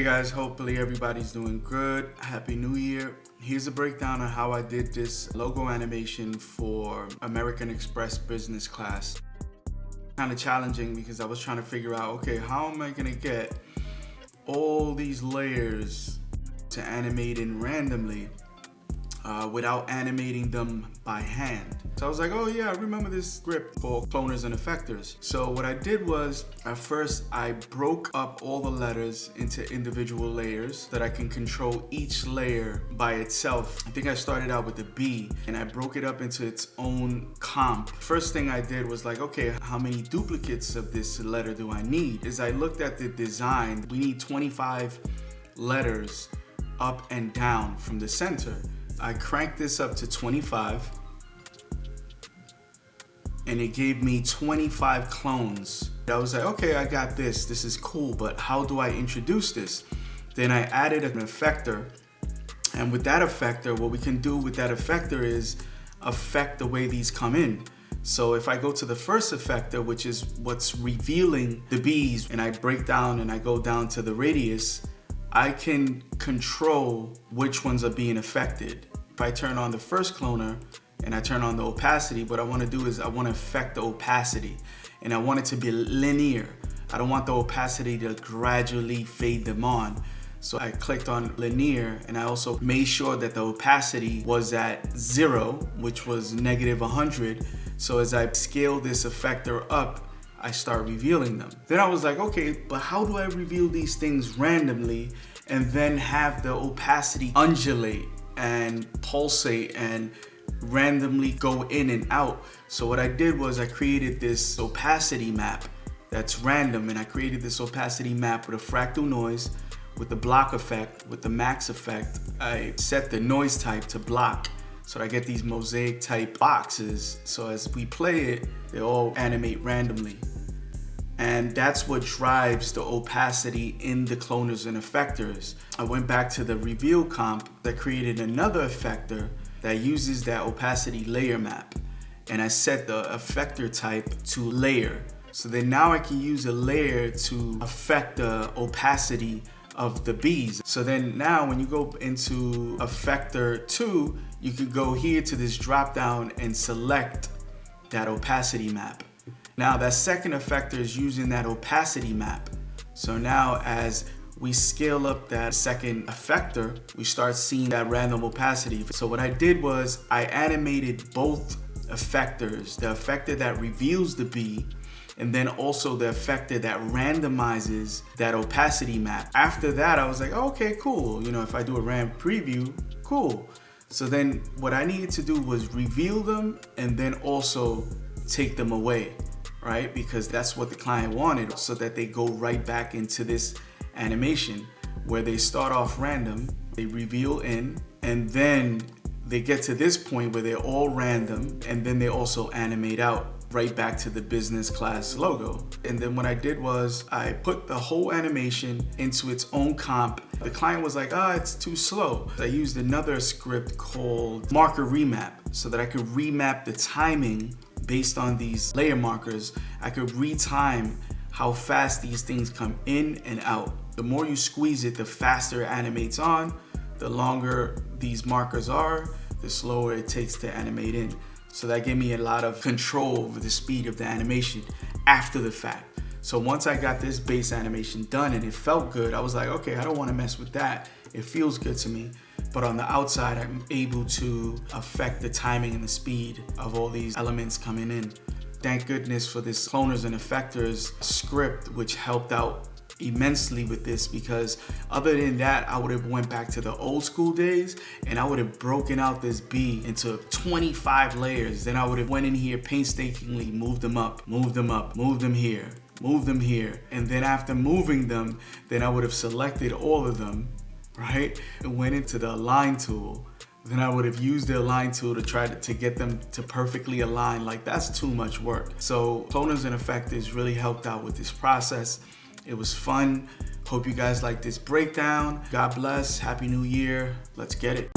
Hey guys, hopefully everybody's doing good. Happy New Year. Here's a breakdown on how I did this logo animation for American Express Business Class. Kind of challenging because I was trying to figure out, okay, how am I gonna get all these layers to animate in randomly without animating them by hand. So I was like, oh yeah, I remember this script for Cloners and Effectors. So what I did was, at first I broke up all the letters into individual layers so that I can control each layer by itself. I think I started out with the B and I broke it up into its own comp. First thing I did was like, okay, how many duplicates of this letter do I need? As I looked at the design, we need 25 letters up and down from the center. I cranked this up to 25 and it gave me 25 clones. I was like, okay, I got this. This is cool, but how do I introduce this? Then I added an effector, and with that effector, what we can do with that effector is affect the way these come in. So if I go to the first effector, which is what's revealing the bees, and I break down and I go down to the radius, I can control which ones are being affected. If I turn on the first cloner and I turn on the opacity, what I want to do is I want to affect the opacity, and I want it to be linear. I don't want the opacity to gradually fade them on. So I clicked on linear, and I also made sure that the opacity was at 0, which was -100. So as I scale this effector up, I start revealing them. Then I was like, okay, but how do I reveal these things randomly and then have the opacity undulate and pulsate and randomly go in and out? So what I did was I created this opacity map that's random, and I created this opacity map with a fractal noise, with the block effect, with the max effect. I set the noise type to block, so I get these mosaic type boxes. So as we play it, they all animate randomly. And that's what drives the opacity in the cloners and effectors. I went back to the reveal comp that created another effector that uses that opacity layer map. And I set the effector type to layer. So then now I can use a layer to affect the opacity of the bees. So then now when you go into effector 2, you could go here to this drop down and select that opacity map. Now that second effector is using that opacity map. So now as we scale up that second effector, we start seeing that random opacity. So what I did was I animated both effectors, the effector that reveals the bee, and then also the effector that randomizes that opacity map. After that, I was like, okay, cool. You know, if I do a RAM preview, cool. So then what I needed to do was reveal them and then also take them away, right? Because that's what the client wanted, so that they go right back into this animation where they start off random, they reveal in, and then they get to this point where they're all random, and then they also animate out right back to the business class logo. And then what I did was I put the whole animation into its own comp. The client was like, it's too slow. I used another script called marker remap so that I could remap the timing based on these layer markers. I could retime how fast these things come in and out. The more you squeeze it, the faster it animates on. The longer these markers are, the slower it takes to animate in. So that gave me a lot of control over the speed of the animation after the fact. So once I got this base animation done and it felt good, I was like, okay, I don't want to mess with that. It feels good to me. But on the outside, I'm able to affect the timing and the speed of all these elements coming in. Thank goodness for this Cloners and Effectors script, which helped out immensely with this, because other than that, I would have went back to the old school days and I would have broken out this bee into 25 layers. Then I would have went in here painstakingly, moved them up, moved them here, moved them here. And then after moving them, then I would have selected all of them, right? And went into the align tool. Then I would have used the align tool to try to get them to perfectly align. Like, that's too much work. So Cloners and Effectors really helped out with this process. It was fun. Hope you guys like this breakdown. God bless. Happy New Year. Let's get it.